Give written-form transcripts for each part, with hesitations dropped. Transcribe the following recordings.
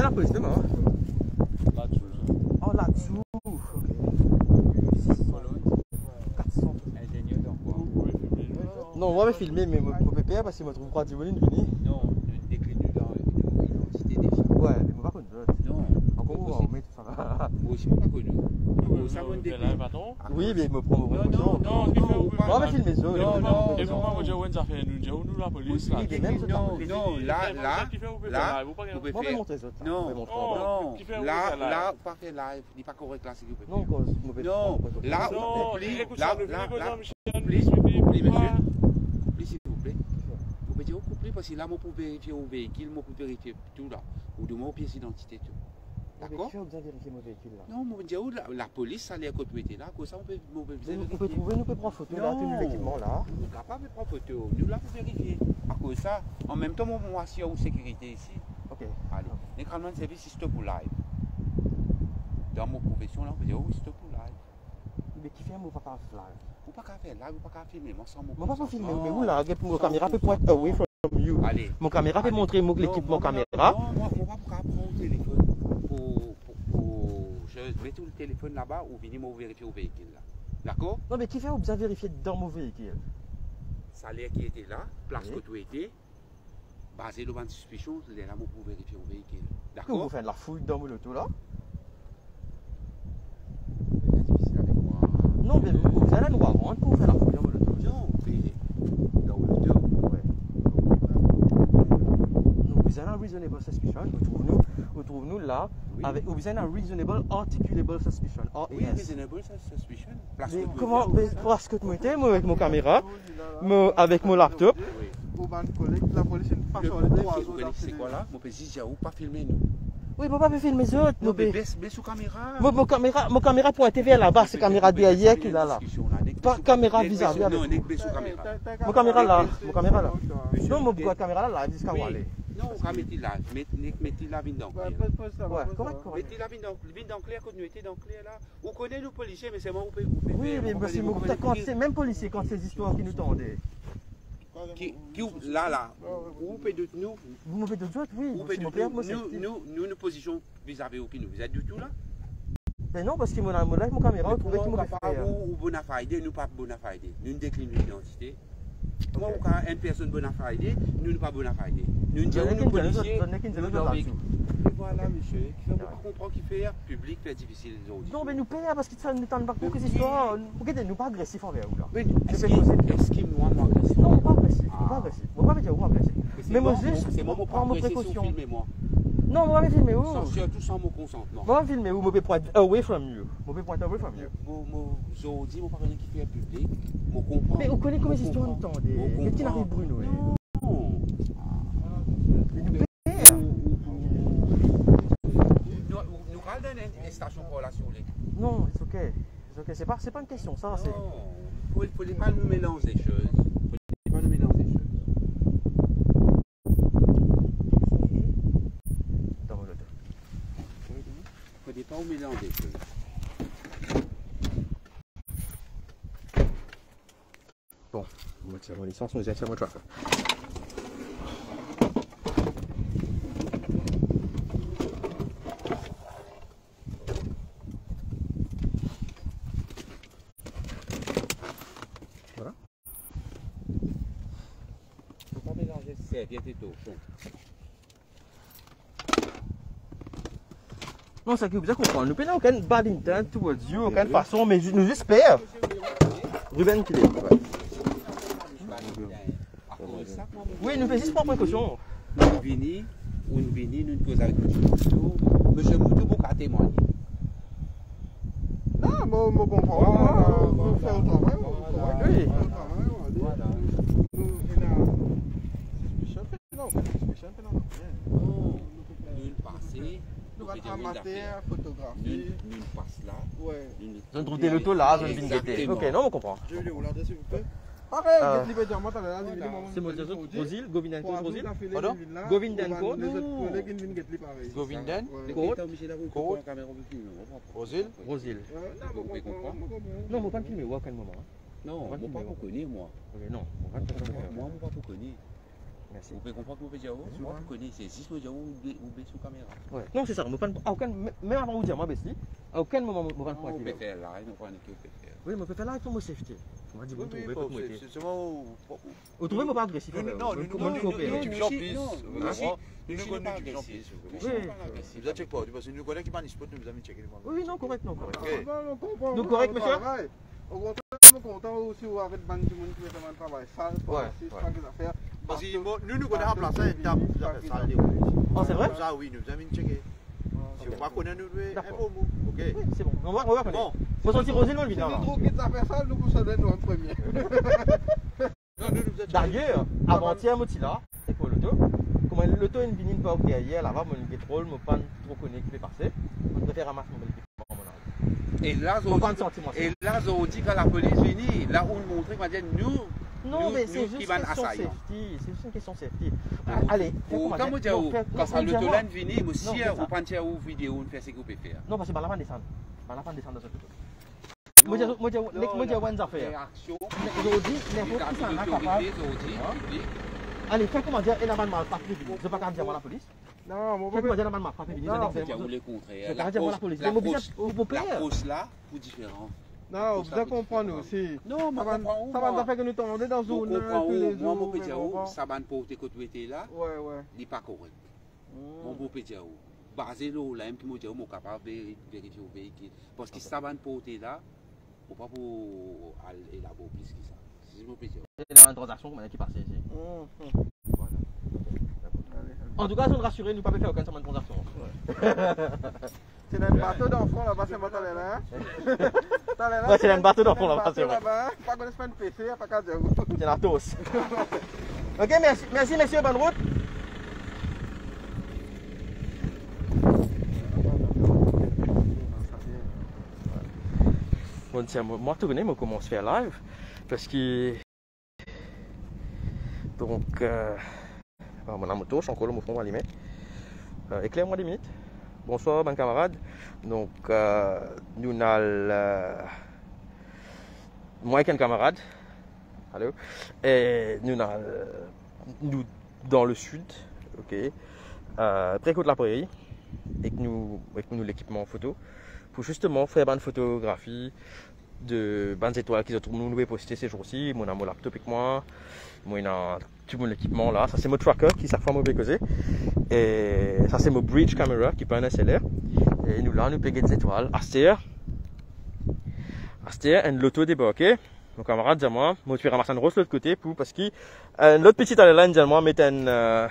la police demain. Là-dessous. Oh, là-dessous. Ok. 400. Ingénieur dans quoi? Non, moi, je vais filmer, mais mon PPR parce que je me trouve quoi, tu veux une venue? Non, une décline d'une identité déjà. Ouais, mais moi, pas connu. Non. Encore, on met tout ça. Moi aussi, pas connu. Ça me décline. Oui, mais il me prend mon Non, précaution. non, non, Moi, je vais filmer ça. non. Et pourquoi moi, j'ai fait nous la police là? Oui, mais même ça, Non, t'as- non, là, vous Moi, pouvez je vais faire. montrer ça. Non, Oh, qui fait non, où, là, ça, là? là, pas fait live, il n'est pas correct là, s'il vous plaît. Non, quand je me fais Non, là, Non, oublie, écoute là, ça, là, Michel. oublie, monsieur. Oublie, s'il vous plaît. Vous pouvez dire, oublie, parce que là, moi, pour vérifier au véhicule, moi, pour vérifier tout là. Ou de mon pièce d'identité, tout. D'accord? Tu as bien vérifié mon véhicule là. Non, moi, je dis, la police, ça allait à côté là, comme ça, on peut Vous pouvez nous prendre photo là, Non. tenue l'équipement là. Nous ne pas prendre photo, nous là pour vérifier. À cause de ça, en même temps, moi, je suis en sécurité ici. Ok. Allez, l'écran de service, c'est stop pour live. Dans mon profession, là, on peut dire, oui, stop pour live. Mais qui fait un mot papa là? Vous pas qu'à faire live, vous pas qu'à filmer, moi, sans mon Moi, pas pour filmer, mais où vous là, mon caméra peut être away from you. Allez. Mon caméra peut Allez. montrer l'équipement caméra. Non, moi, pas pour qu'à prendre le téléphone je mets tout le téléphone là-bas ou venir me vérifier au véhicule là. D'accord? Non, mais qui fait bien vérifier dans mon véhicule? Ça l'air qui était là, place Oui. que tu étais, basé sur une suspicion, les là, pour vérifier au véhicule. Que vous D'accord? faites de la fouille dans mon auto là? C'est difficile avec moi. Non, mais vous allez nous rendre pour faire la fouille dans mon auto. Non, mais dans l'auto. Ouais. Nous, vous avez un reasonable suspicion. Retrouvez-nous là. Oui. Avec, vous avez un reasonable articulable suspicion. Oui, RAS. reasonable suspicion. Place Mais que tu comment, étais. mais parce que moi, j'étais, moi, avec mon caméra, avec mon laptop. Oui. La police une Le façon problème, de vous connaissez c'est quoi là? Mon petit Jaou, pas filmer nous. Oui, papa peut filmer les autres. Non, mais baisse sous caméra. Mon caméra pointe vers là-bas, c'est caméra derrière qui est là. Pas caméra vis-à-vis avec Non, vous. n'est que sous caméra. Mon caméra là, mon caméra là. Monsieur, Non, mon ok. caméra là, jusqu'à où Oui. aller. Non, on va mettre là. Mettez la vine dans Ouais, correct. Mettez la vine dans clair, quand nous étions dans clair là. Vous connaissez nous policiers, mais c'est moi vous Oui, mais parce que c'est même policier quand ces histoires qui nous tendaient. Là, vous pouvez de nous, Vous me faites de joie, oui. vous pouvez C'est de mon père, moi, nous, nous position vis-à-vis aucune. Vous êtes du tout là? Mais non, parce que mon caméra, vous trouvez qu'il m'a fait faire. Ou bona fide, nous pas bona fide. Nous déclinons l'identité. Moi, quand une personne bona fide, nous ne pas bona fide. Nous disons nous policiers, nous dans le voilà, monsieur, qui fait beaucoup comprendre qu'il fait public, c'est difficile. Non, mais nous payons parce que ça ne tente pas pour ces histoires. Regardez, nous pas agressifs envers vous là. Mais est-ce qu'il moi agressif? Non, pas agressif, pas agressif. Moi, pas dire où agressif. Mais moi, juste, c'est moi prends mes précautions. précautions. Moi. Non, moi, je vais filmer où? Surtout sans mon consentement. Moi, je vais filmer où? Je vais point away from you. Je vais point away from you. Je dis, mon partenaire qui fait public, je comprends. Mais vous connaissez comment ces histoires nous tendent? Qu'est-ce qu'il arrive, Bruno? Non. Mais nous payons. Nous allons dans une station pour la sur les. Non, c'est ok. C'est ok. C'est pas une question, ça. C'est. Il ne faut pas nous mélanger des choses. Il ne faut pas nous mélanger des choses. Dans mon auto. Il ne faut pas nous mélanger des choses. Bon, on va tirer mon licence, on va tirer mon tracker. Voilà. Il ne faut pas mélanger serviette et torchon. Non, c'est que vous avez compris. Nous payons aucune bad intent towards you, aucune façon, mais nous espérons. Ruben qui est. Oui, nous faisons juste par précaution. Nous venons, nous causons avec M. Moutou. M. Moutou, vous pouvez témoigner. Non, moi, je comprends. On fait le travail. Oui. Voilà. Nous passons. Nous allons ramasser, photographier. Nous passons là. Ouais. Je trouve des lotos là, je ne viens guetter. Ok, non, on comprend. Je vais vous regarder s'il vous plaît. Pareil, je vais dire, moi, C'est mon Jésus, Rosil, Govindenko, Rosil. Pardon? Govindenko. Govindan? Côte. Rosil? Rosil. Vous pouvez comprendre? Non, je ne vais pas me filmer à aucun moment. Non, moi pas pour connaître moi. Ok, non, on va pas Moi, pas pour connaître. Merci. Vous pouvez comprendre que vous moi, vous connaissez 6 mois où vous sous caméra. Ouais. Non, c'est ça. Même avant vous dire, moi, Bessie, à aucun moment, je ne peux pas Vous pouvez faire live, nous prenons que vous pouvez faire. Oui, mais on peut faire live pour moi safety. On va dire, vous trouvez pas que moi. C'est moi. Vous trouvez moi pas agressif. Non, comment nous coopérer? Nous check pas, parce que nous connaissons qui pas spot, nous avons checké. Oui, non, correct, non, correct. Nous correct, monsieur? Au contraire, je suis content aussi où avec bande de monde qui fait un travail sale, c'est pas que affaires. Parce que nous connaissons en place une étape pour faire ça. Oh, c'est vrai? Ça, oui, nous avons checké. Si vous ne connaissez pas, nous devons. Ok. Oui, c'est bon. On va connaître. Bon. Faut sortir Rosine dans le vide. Si nous trouvons qu'ils ont fait ça, nous vous savez nous en premier. D'ailleurs, avant-hier, je suis là, c'est pour l'auto. Comme l'auto est une pas derrière, là-bas, mon pétrole, mon pan trop connu qui fait passer. Je préfère ramasser mon équipement. Et là, on dit que la police finit, là où on montre qu'on va dire nous. Non, mais c'est juste une question safety. C'est juste une question safety. Allez, quand vous dites, quand ça l'autolène finit, vous si vous prenez une vidéo, vous faites ce que vous pouvez faire. Non, parce que je ne vais pas descendre. Je ne vais pas descendre dans cette auto. Moi, je dis une affaire. Aujourd'hui, n'importe qui s'en a capable. Allez, fais comment dire, il a mal pas prévenu. Je ne vais pas dire à la police. Non, mon fais comment dire, il a mal pas prévenu. Vous les contrez. La cause là, c'est différent. Non, vous devez comprendre aussi. Non, mais ça va faire que nous tombons dans une zone. Moi, mon petit ça va pour tes côtés là. Ouais, ouais. Il n'est pas correct. Mon beau petit basé là, là, puis moi, je suis capable de vérifier au véhicule. Parce que ça va pour tes là, on ne peut pas aller là-bas plus que ça. C'est mon petit. C'est une transaction qui passe ici. Voilà. En tout cas, si on rassurer, nous ne pouvons pas faire aucune transaction. C'est un bateau d'enfant là-bas, c'est moi, t'as là. Ouais, c'est un bateau d'enfant là-bas, c'est vrai. Pas qu'on espère une PC, pas qu'à dire. C'est la tosse. Ok, merci messieurs, bonne route. Bon, tiens, moi, tout connais, moi, commence à faire live. Parce que. Donc, mon moto, je suis encore là, mon front va allumer. Éclaire-moi des minutes. Bonsoir, mes camarades. Donc, nous avons. Moi et un camarade. Allô. Et nous avons. Nous, dans le sud, ok. Près de la prairie. Et que nous l'équipement photo. Pour justement faire une photographie de bonnes étoiles qu'ils ont nous posté ces jours-ci. Moi, j'ai mon laptop avec moi. Moi, j'ai tout mon équipement là. Ça, c'est mon tracker qui, chaque fois, m'a causé. Et ça, c'est mon bridge camera qui prend un SLR. Et nous, là, nous payons des étoiles. Astir, un loto débarqué. Mon camarade dit à moi, je vais ramasser une rose de l'autre côté parce que l'autre petite allée dit à moi, mettre un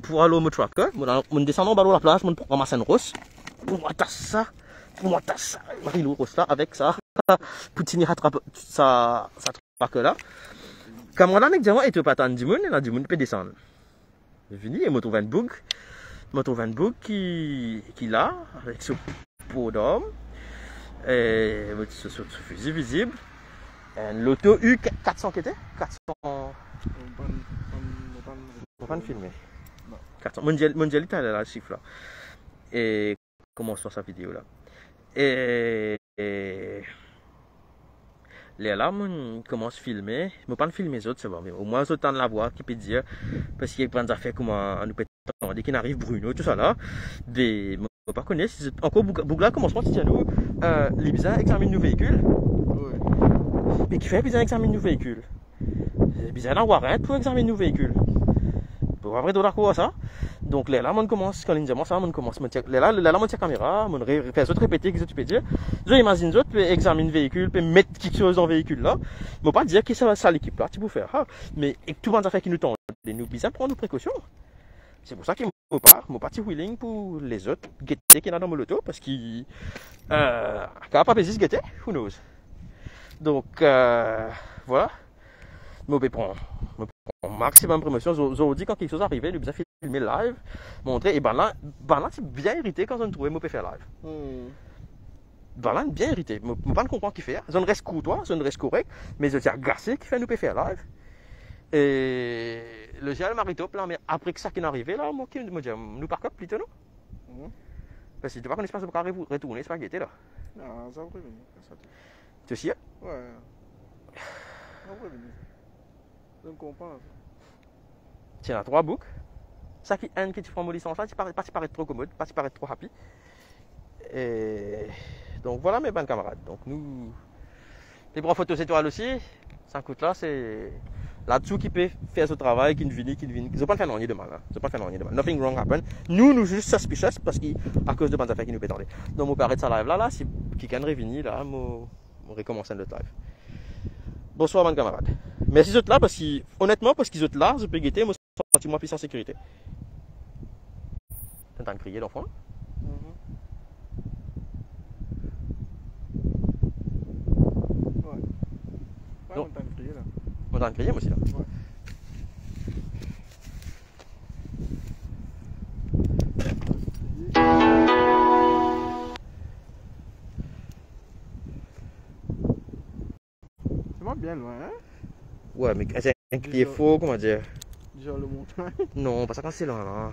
pour à l'eau mon tracker. Je descends en bas de la plage, je ramasse une rose. Pour moi, t'as ça. Marie-Lou rose là, avec ça. Poutine rattrape sa tracker là. Camarade dit à moi, et tu peux pas attendre du monde, et là, du monde peut descendre. Je finis et je trouve un bug. Je trouve un bug qui là, avec ce pot d'homme. Et ce fusil visible. L'auto U400 qui était 400. On va pas filmer. 400. Mondial Italie là, le chiffre là. Et comment on sort sa vidéo là. Et les alarmes commencent à filmer. Je ne peux pas filmer les autres, c'est bon. Mais au moins, ils ont la voix qui peut dire. Parce qu'il y a plein d'affaires comme nous peut dès qu'il arrive Bruno, tout ça là. Mais je ne peux pas connaître. Encore Bougla commence à dire nous. Les bizarres examinent nos véhicules. Mais qui fait bizarre examiner nos véhicules? Les bizarres d'en warrant pour examiner nos véhicules. Pour après de d'accord à ça. Donc là, on commence, quand on dit moi ça, on commence, là, on tient caméra, on fait ça répéter, qu'est-ce que tu peux dire. Je imagine d'autres, peut examiner le véhicule, peut mettre quelque chose dans le véhicule là. Je ne pas dire que c'est ça l'équipe là, tu peux faire. Mais tout le monde a fait qui nous tente. Nous bizarres prendre nos précautions. C'est pour ça qu'il ne faut pas de wheeling pour les autres guetter qui sont dans mon auto, parce qu'ils quand pas baisé ce guetter, who knows. Donc voilà. Je prends maximum de promotion. Aujourd'hui, quand quelque chose arrive, je vais filmer live, montrer. Et ben là c'est bien irrité quand je ne trouvais pas faire live. Ben là, bien irrité. Je ne comprends pas ce qu'il fait. Je ne reste courtois, je ne reste correct, mais je suis agacé qu'il fait nous faire live. Et le gel Maritop, là, mais après que ça qui est arrivé, là, moi, qui me dit, nous par contre, plutôt non? Parce que tu vois qu'on espère pas retourner, c'est pas guetté là. Non, ça va prévenir. Tu sais? Ouais. Ça va prévenir. Je ne comprends pas. Tiens, 3 boucles. Ça qui aime que tu prends mon licence là, tu pas paraître trop commode, pas paraître trop happy. Et donc voilà mes bonnes camarades. Donc nous, les bras photos étoiles aussi, ça coûte là, c'est là-dessous qui peut faire ce travail, qui ne vient. Ils n'ont pas fait rien de mal. Hein. Ils n'ont pas fait rien de mal. Nothing wrong happen. Nous juste suspicious parce qu'à cause de bonnes affaires qui nous pétendent. Donc, on peut arrêter ça live là, si quelqu'un revenir là, on recommence notre live. Bonsoir, mes camarades. Merci d'être là parce que, honnêtement, parce qu'ils sont là, je peux guetter, moi, je suis plus en sécurité. T'es en train de crier, l'enfant? Ouais. Ouais, on est en train de crier là. On est en train de crier, moi aussi là. Ouais. C'est pas bien loin, hein? Ouais, mais c'est un crier faux, comment dire? Genre le montagne. Non, pas ça quand c'est là, là.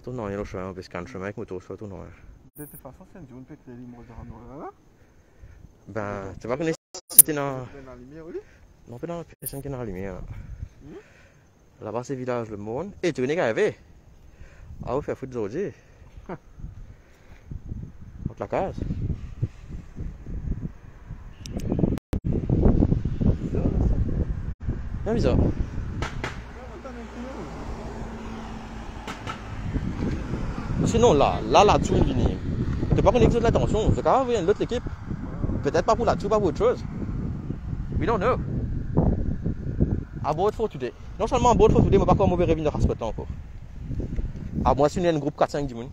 Non, il y a le chemin, parce qu'un chemin avec moto, soit tout non. De toute façon, c'est une zone peut-être les limos de là. Ben, tu vas connaître si c'était dans. La lumière, oui. Non, pas dans la personne qui est dans la lumière. Là-bas, c'est village Le Monde. Et tu connais qu'à avait? Ah, vous faites foutre aujourd'hui. Entre la case. Bien bizarre. Sinon, là-dessous, il vient. Tu n'as pas connecté l'attention. C'est quand même l'autre équipe. Peut-être pas pour là-dessous, pas pour autre chose. We don't know. About for today. Non seulement about for today, mais pas comme on veut revenir à ce temps encore. À moi, si on est un groupe 4-5 du monde.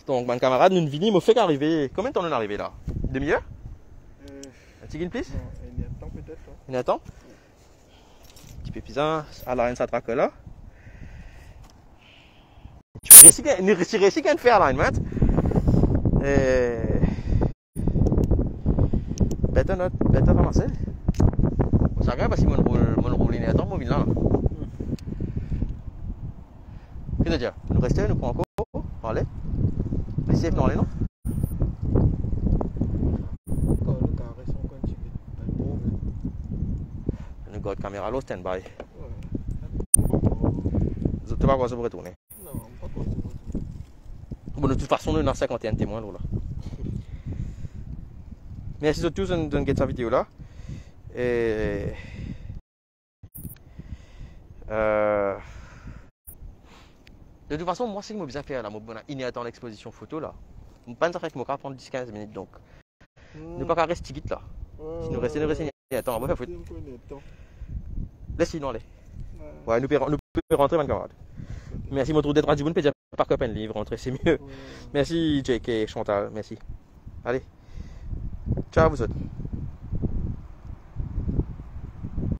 Donc, mon camarade, nous venons, me fait qu'arriver. Combien de temps on est arrivé là? Demi-heure? Un petit guin, please? Non, il y a un temps peut-être. Il y a un temps? Un petit peu pisant, à la reine, ça traque là. Tu réussis qu'à faire alignment. Better avancer. Ça regarde parce que mon roule est à temps, mon là. Qu'est-ce que tu dis? Nous restons, nous prenons encore. Allez. Les safe dans les non? Quand le carré sont continués. Nous gardons la caméra là, stand by. Ouais. Tu vas voir ça pour retourner. Non, pas pour ça. Bon, de toute façon, nous avons 51 témoins là. Merci à tous de regarder cette vidéo là. Et de toute façon, moi, c'est ce que je vais faire là. Il y a dans l'exposition photo là. Je ne pense pas que je vais prendre 10-15 minutes donc. Ne pas rester vite là. Si nous restons, attends, on va faire. Laisse-nous aller. Ouais, nous pouvons rentrer, mon camarade. Merci, mon tour d'être radio. Vous ne pouvez pas qu'un livre rentrer, c'est mieux. Merci, JK, Chantal, merci. Allez. Ciao, vous autres.